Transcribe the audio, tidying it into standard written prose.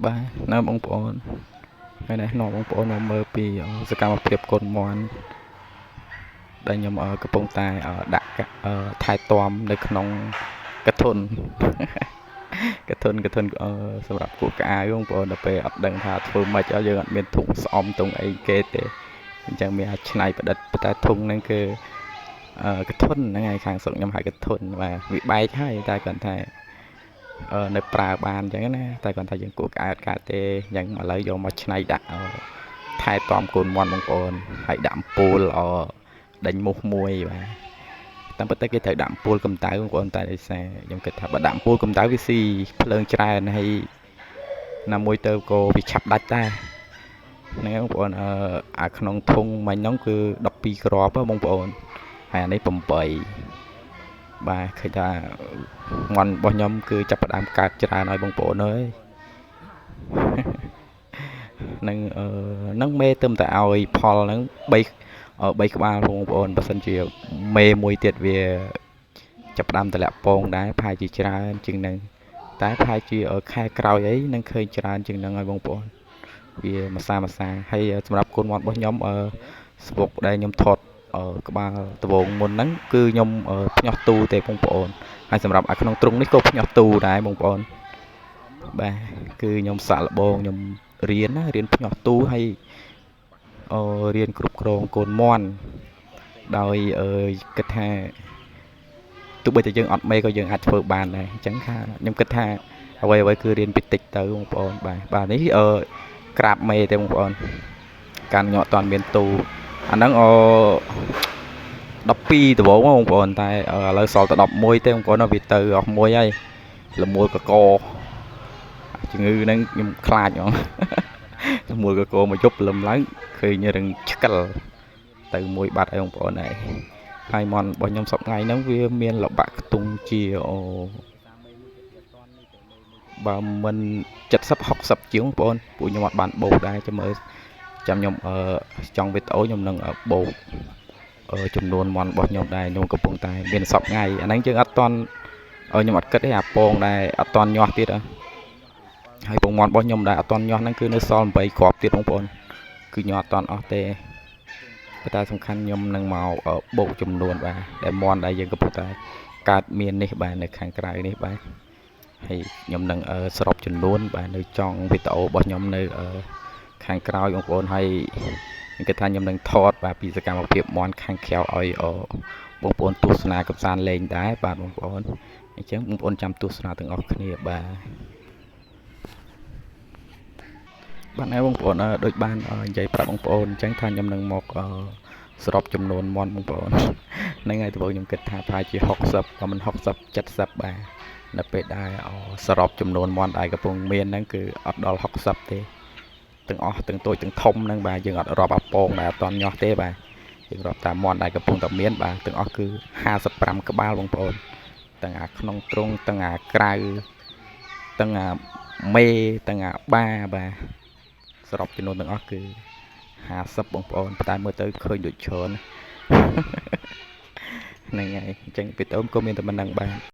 បាទនៅបងប្អូនថ្ងៃនេះនាំបងប្អូនមកមើលពីសកម្មភាពកូនមន់ដែលខ្ញុំកំពុងតែដាក់ថែទាំនៅក្នុងកធុនកធុនកធុនសម្រាប់ពួកក្អាយបងប្អូនដល់ពេលអត់ដឹងថាធ្វើម៉េចយើងអត់មានធុងស្អំធុងអីគេទេអញ្ចឹងមានអាចច្នៃប្រឌិតតែធុងហ្នឹងគឺកធុនហ្នឹងហើយខាងស្រុកខ្ញុំហៅកធុនបាទវាបែកហើយតែគាត់ថានៅប្រើបានអញ្ចឹងណាតែគាត់ថាយើងគួរក្អែតកើតទេអញ្ចឹងឥឡូវយកមកច្នៃដាក់ថែទាំកូនមន់បងប្អូនហើយដាក់អំពូលដេញមូសមួយបាទតាមពិតទៅគេត្រូវដាក់អំពូលកម្ដៅបងប្អូនតែដោយសារខ្ញុំគិតថាបើដាក់អំពូលកម្ដៅវាស៊ីភ្លើងច្រើនហើយណាមួយទៅក៏វាឆាប់ដាច់ដែរហ្នឹងហើយបងប្អូនអាក្នុងធុងមិញហ្នឹងគឺ12គ្រាប់បងប្អូនហើយអានេះ8បាទឃើញថាមន់របស់ខ្ញុំគឺចាប់ផ្ដើមកើតច្រើនហើយបងប្អូនអើយនឹងមេទៅតែឲ្យផលហ្នឹង3ក្បាលបងប្អូនបើសិនជាមេមួយទៀតវាចាប់ផ្ដើមតម្លាក់ពងដែរប្រហែលជាច្រើនជាងនឹងតែប្រហែលជាខែក្រោយអីនឹងឃើញច្រើនជាងនឹងហើយបងប្អូនវាមួយសាហើយសម្រាប់កូនមាត់របស់ខ្ញុំស្ពុកដែលខ្ញុំថតក្បាលដបងមុនហ្នឹងគឺខ្ញុំផ្ញើទូទេបងប្អូនហើយសម្រាប់អាក្នុងទ្រុងនេះក៏ផ្ញើទូដែរបងប្អូនបាទគឺខ្ញុំសាក់លបងខ្ញុំរៀនផ្ញើទូហើយរៀនគ្រប់គ្រងកូនមាន់ដោយគិតថាទោះបីតែយើងអត់មេក៏យើងអាចធ្វើបានដែរអញ្ចឹងថាខ្ញុំគិតថាអ្វីគឺរៀនពីតិចទៅបងប្អូនបាទនេះក្រាបមេទេបងប្អូនកាន់ញក់អត់ទាន់មានទូអាហ្នឹង12ដបងបងប្អូនតែឥឡូវសល់តែ11ទេបងប្អូនវាទៅអស់មួយហើយលមួលកកជំងឺហ្នឹងខ្ញុំខ្លាចហ្មងលមួលកកមកយប់លឹមឡើងឃើញរឹងឆ្កិលទៅមួយបាត់ហើយបងប្អូនហើយមន់របស់ខ្ញុំសប្ថ្ងៃហ្នឹងវាមានលបាក់ខ្ទង់ជាបើមិន70 60ជាងបងប្អូនពួកខ្ញុំអត់បានបោកដែរចាំមើលចាំខ្ញុំចង់វីដេអូខ្ញុំនឹងបោកចំនួនមន់របស់ខ្ញុំដែរខ្ញុំកំពុងតែមានសប្ថ្ងៃអាហ្នឹងយើងអត់តន់ខ្ញុំអត់គិតទេអាពងដែរអត់តន់ញាស់ទៀតហើយពងមន់របស់ខ្ញុំដែរអត់តន់ញាស់ហ្នឹងគឺនៅសល់8គ្រាប់ទៀតបងប្អូនគឺញាស់អត់តន់អស់ទេតែសំខាន់ខ្ញុំនឹងមកបូកចំនួនបាទដែលមន់ដែលយើងកំពុងតែកើតមាននេះបាទនៅខាងក្រៅនេះបាទហើយខ្ញុំនឹងសរុបចំនួនបាទនៅចុងវីដេអូរបស់ខ្ញុំនៅខាងក្រោយបងប្អូនហើយខ្ញុំគិតថាខ្ញុំនឹងថតបាទពីសកម្មភាពមន់ខាងក្រៅឲ្យបងប្អូនទស្សនាកំសាន្តលេងដែរបាទបងប្អូនអញ្ចឹងបងប្អូនចាំទស្សនាទាំងអស់គ្នាបាទហើយបងប្អូនដូចបាននិយាយប្រាប់បងប្អូនអញ្ចឹងថាខ្ញុំនឹងមកសរុបចំនួនមន់បងប្អូនហ្នឹងហើយដំបូងខ្ញុំគិតថាប្រហែលជា60ក៏មិន60 70បាទនៅពេលដែលសរុបចំនួនមន់ដែលកំពុងមានហ្នឹងគឺអត់ដល់60ទេទាំងអស់ទាំងតូចទាំងធំហ្នឹងបាទយើងអត់រាប់អាពងដែលអត់តន់ញាស់ទេបាទយើងរាប់តាមមន់ដែលកំពុងតែមានបាទទាំងអស់គឺ55ក្បាលបងប្អូនទាំងអាក្នុងទ្រុងទាំងអាក្រៅទាំងអាមេទាំងអាបាបាទសរុបចំនួនទាំងអស់គឺ50បងប្អូនតែមើលទៅឃើញដូចច្រើនហ្នឹងហើយអញ្ចឹងវីដេអូក៏មានតែប៉ុណ្្នឹងបាទ